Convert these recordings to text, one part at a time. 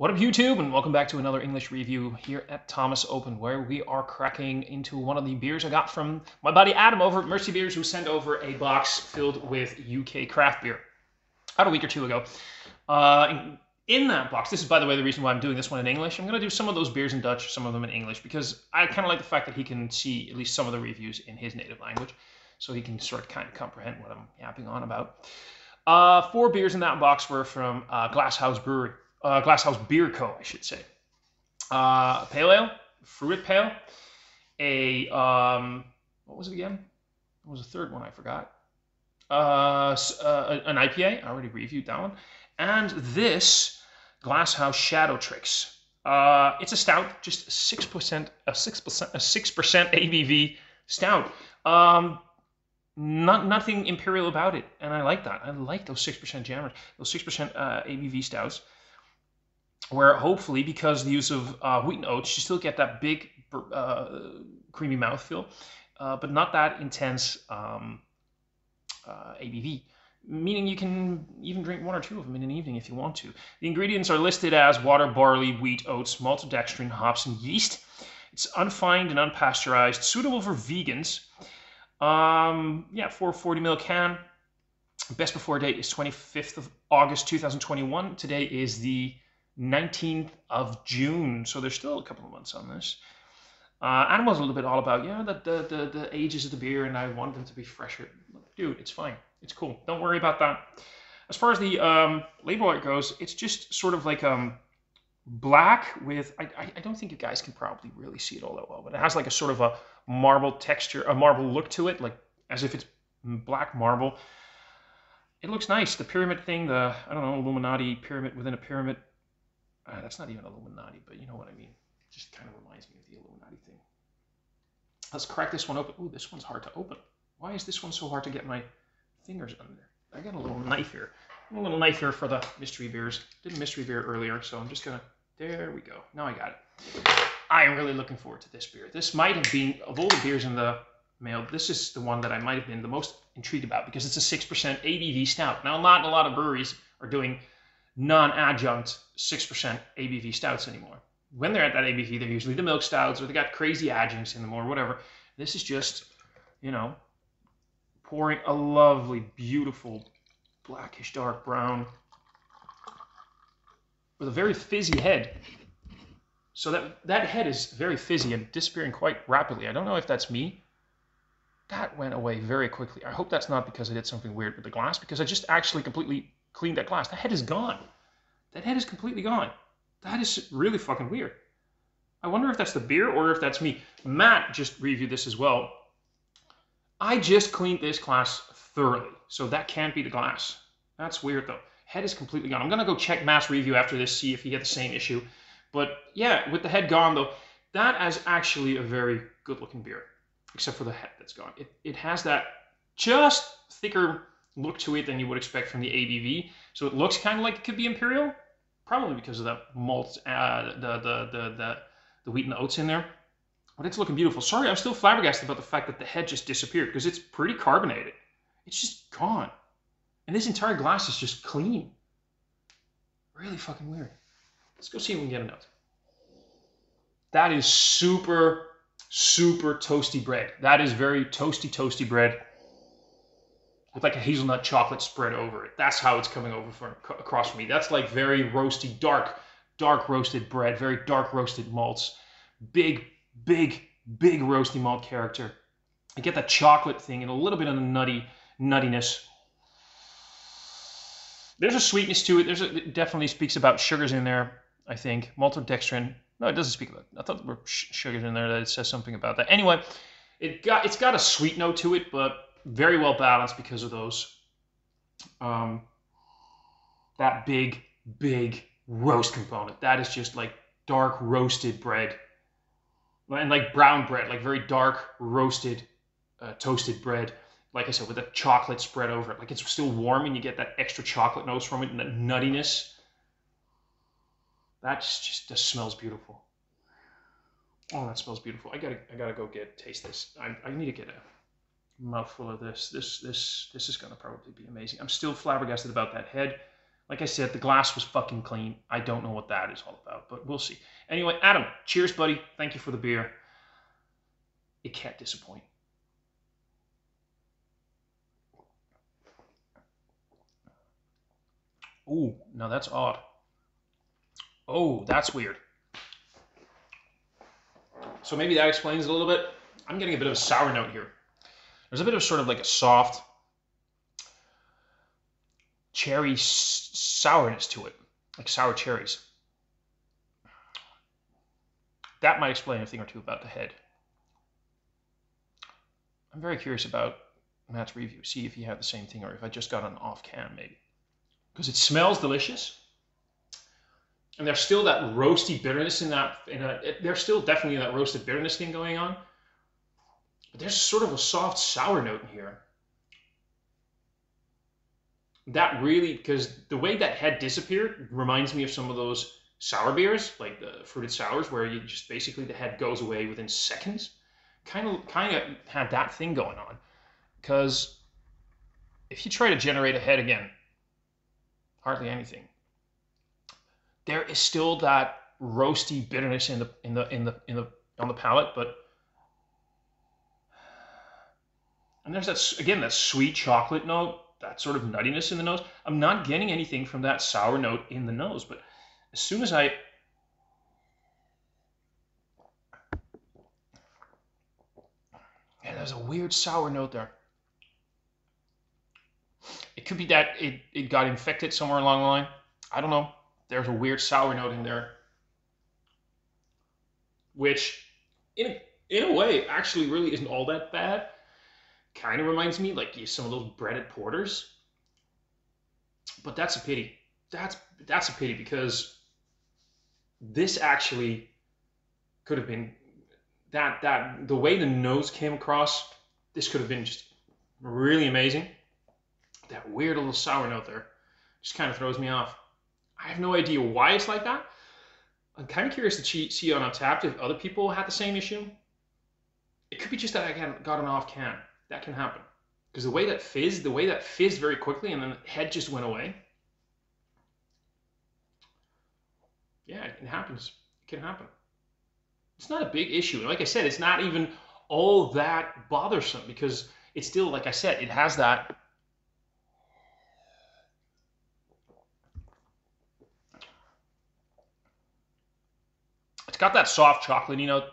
What up, YouTube, and welcome back to another English review here at Thomas Open, where we are cracking into one of the beers I got from my buddy Adam over at Mercy Beers, who sent over a box filled with UK craft beer about a week or two ago. In that box, this is, by the way, the reason why I'm doing this one in English. I'm going to do some of those beers in Dutch, some of them in English, because I kind of like the fact that he can see at least some of the reviews in his native language, so he can sort of kind of comprehend what I'm yapping on about. 4 beers in that box were from Glasshouse Brewery. Glasshouse Beer Co., I should say. Pale ale, fruited pale, what was it again? What was the third one? I forgot. An IPA. I already reviewed that one. And this Glasshouse Shadow Tricks. It's a stout, just 6%, a 6% ABV stout. Nothing imperial about it, and I like that. I like those 6% jammers, those 6% ABV stouts, where hopefully, because of the use of wheat and oats, you still get that big creamy mouthfeel, but not that intense ABV, meaning you can even drink 1 or 2 of them in an evening if you want to. The ingredients are listed as water, barley, wheat, oats, maltodextrin, hops, and yeast. It's unfined and unpasteurized, suitable for vegans. Yeah, 440 ml can. Best before date is 25th of August 2021. Today is the 19th of June, so there's still a couple of months on this. Adam was a little bit all about, yeah, the ages of the beer, and I want them to be fresher. Dude, it's fine. It's cool. Don't worry about that. As far as the label art goes, it's just sort of like black with, I don't think you guys can probably really see it all that well, but it has like a sort of a marble texture, a marble look to it, like as if it's black marble. It looks nice. The pyramid thing, I don't know, Illuminati pyramid within a pyramid. That's not even Illuminati, but you know what I mean. It just kind of reminds me of the Illuminati thing. Let's crack this one open. Ooh, this one's hard to open. Why is this one so hard to get my fingers under? I got a little knife here. A little knife here for the mystery beers. Did a mystery beer earlier, so I'm just gonna, there we go. Now I got it. I am really looking forward to this beer. This might have been, of all the beers in the mail, this is the one that I might have been the most intrigued about because it's a 6% ABV stout. Now, not a lot of breweries are doing non-adjunct 6% ABV stouts anymore. When they're at that ABV, they're usually the milk stouts, or they got crazy adjuncts in them, or whatever. This is just, you know, pouring a lovely, beautiful, blackish dark brown with a very fizzy head. So that head is very fizzy and disappearing quite rapidly. I don't know if that's me. That went away very quickly. I hope that's not because I did something weird with the glass, because I just actually completely cleaned that glass. That head is gone. That head is completely gone. That is really fucking weird. I wonder if that's the beer or if that's me. Matt just reviewed this as well. I just cleaned this glass thoroughly, so that can't be the glass. That's weird though. Head is completely gone. I'm gonna go check Matt's review after this, see if he had the same issue. But yeah, with the head gone though, that is actually a very good looking beer, except for the head that's gone. It has that just thicker look to it than you would expect from the ABV. So it looks kind of like it could be imperial, probably because of that malt, the wheat and oats in there. But it's looking beautiful. Sorry, I'm still flabbergasted about the fact that the head just disappeared because it's pretty carbonated. It's just gone. And this entire glass is just clean. Really fucking weird. Let's go see if we can get a note. That is super, super toasty bread. That is very toasty bread with like a hazelnut chocolate spread over it. That's how it's coming over across from me. That's like very roasty, dark roasted bread, very dark roasted malts. Big roasty malt character. I get that chocolate thing and a little bit of the nuttiness. There's a sweetness to it. It definitely speaks about sugars in there, I think. Maltodextrin. No, it doesn't speak about it. I thought there were sugars in there that it says something about that. Anyway, it's got a sweet note to it, but very well balanced because of those. That big roast component. That is just like dark roasted bread. And like brown bread, like very dark roasted, toasted bread. Like I said, with a chocolate spread over it. Like it's still warm and you get that extra chocolate notes from it and that nuttiness. That just smells beautiful. Oh, that smells beautiful. I gotta go taste this. I need to get a mouthful of this. This is gonna probably be amazing. I'm still flabbergasted about that head. Like I said, the glass was fucking clean. I don't know what that is all about, but we'll see. Anyway, Adam, cheers, buddy. Thank you for the beer. It can't disappoint. Ooh, now that's odd. Oh, that's weird. So maybe that explains it a little bit. I'm getting a bit of a sour note here. There's a bit of sort of like a soft cherry sourness to it, like sour cherries. That might explain a thing or two about the head. I'm very curious about Matt's review. See if he had the same thing or if I just got an off can maybe. Because it smells delicious. And there's still that roasty bitterness in that. There's still definitely that roasted bitterness thing going on. But there's sort of a soft sour note in here. That really, because the way that head disappeared reminds me of some of those sour beers, like the fruited sours, where you just basically the head goes away within seconds. Kind of had that thing going on. Because if you try to generate a head again, hardly anything. There is still that roasty bitterness on the palate, but and there's that again that sweet chocolate note, that sort of nuttiness in the nose. I'm not getting anything from that sour note in the nose, but as soon as yeah, there's a weird sour note there. It could be that it got infected somewhere along the line. I don't know. There's a weird sour note in there, which in a way actually really isn't all that bad. Kind of reminds me like some of those breaded porters, but that's a pity. That's a pity because this actually could have been that the way the nose came across. This could have been just really amazing. That weird little sour note there just kind of throws me off. I have no idea why it's like that. I'm kind of curious to see on Untappd if other people had the same issue. It could be just that I got an off can. That can happen. Because the way that fizzed very quickly and then the head just went away. Yeah, it happens. It can happen. It's not a big issue. Like I said, it's not even all that bothersome because it's still, like I said, it has that. It's got that soft chocolatey note.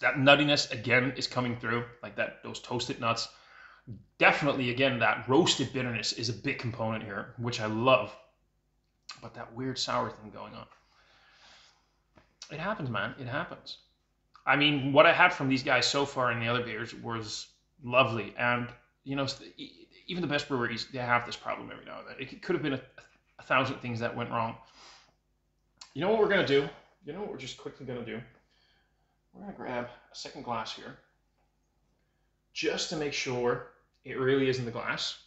That nuttiness again is coming through, like those toasted nuts. Definitely, again, that roasted bitterness is a big component here, which I love. But that weird sour thing going on. It happens, man. It happens. I mean, what I had from these guys so far in the other beers was lovely. And, you know, even the best breweries, they have this problem every now and then. It could have been a thousand things that went wrong. You know what we're going to do? You know what we're just quickly going to do? We're going to grab a second glass here just to make sure it really is in the glass.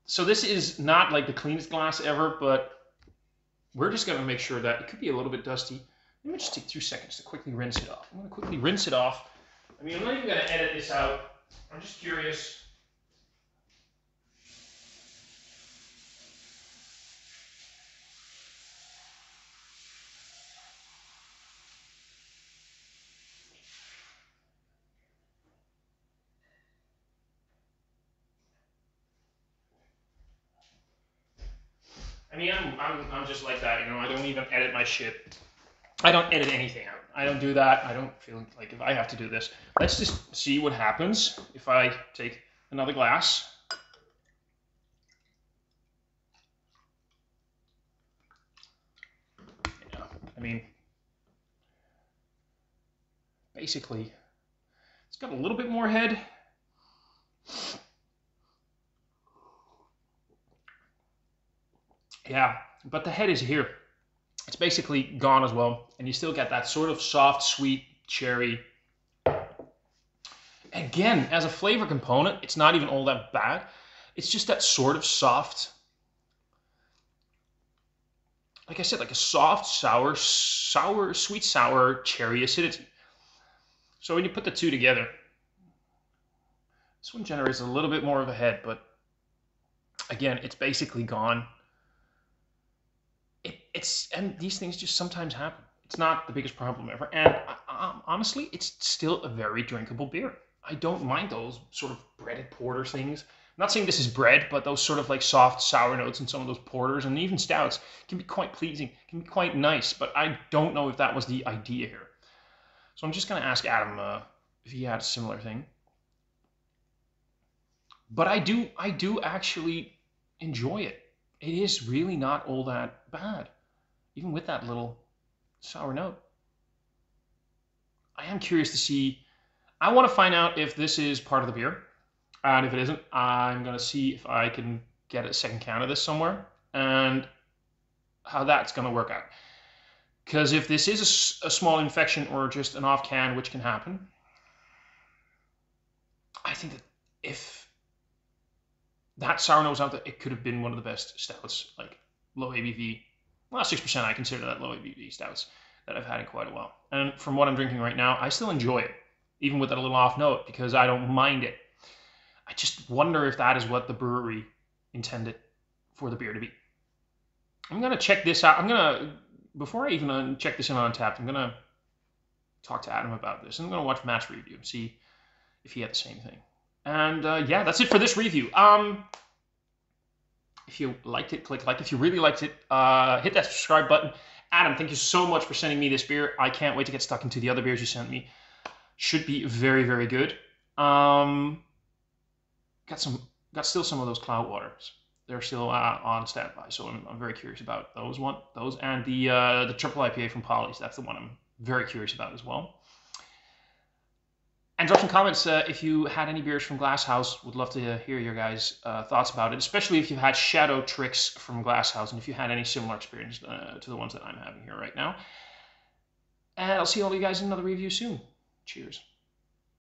So this is not like the cleanest glass ever, but we're just going to make sure that it could be a little bit dusty. Let me just take 2 seconds to quickly rinse it off. I'm going to quickly rinse it off. I mean, I'm not even going to edit this out. I'm just curious. I mean, I'm just like that, you know. I don't even edit my shit. I don't edit anything out. I don't do that. I don't feel like if I have to do this. Let's just see what happens if I take another glass. Yeah, I mean, basically, it's got a little bit more head. Yeah, but the head is here. It's basically gone as well. And you still get that sort of soft, sweet cherry. Again, as a flavor component, it's not even all that bad. It's just that sort of soft, like I said, like a soft, sour, sweet, sour cherry acidity. So when you put the two together, this one generates a little bit more of a head, but Again, it's basically gone. And these things just sometimes happen. It's not the biggest problem ever. And honestly, it's still a very drinkable beer. I don't mind those sort of breaded porter things. I'm not saying this is bread, but those sort of like soft sour notes in some of those porters and even stouts can be quite pleasing, can be quite nice. But I don't know if that was the idea here. So I'm just going to ask Adam if he had a similar thing. But I do actually enjoy it. It is really not all that bad, even with that little sour note. I am curious to see. I want to find out if this is part of the beer. And if it isn't, I'm going to see if I can get a second can of this somewhere and how that's going to work out. Because if this is a small infection or just an off can, which can happen, I think that if that sour note was out there, it could have been one of the best stouts, like low ABV. Well, 6%, I consider that low ABV stouts that I've had in quite a while. And from what I'm drinking right now, I still enjoy it, even with that little off note, because I don't mind it. I just wonder if that is what the brewery intended for the beer to be. I'm going to check this out. Before I even check this in on Untappd, I'm going to talk to Adam about this. I'm going to watch Matt's review and see if he had the same thing. And yeah, that's it for this review. If you liked it, click like. If you really liked it, hit that subscribe button. Adam, thank you so much for sending me this beer. I can't wait to get stuck into the other beers you sent me. Should be very, very good. Got still some of those Cloudwaters. They're still on standby, so I'm very curious about those and the triple IPA from Polly's. That's the one I'm very curious about as well. And drop some comments if you had any beers from Glasshouse. Would love to hear your guys' thoughts about it, especially if you've had Shadow Tricks from Glasshouse and if you had any similar experience to the ones that I'm having here right now. And I'll see all you guys in another review soon. Cheers.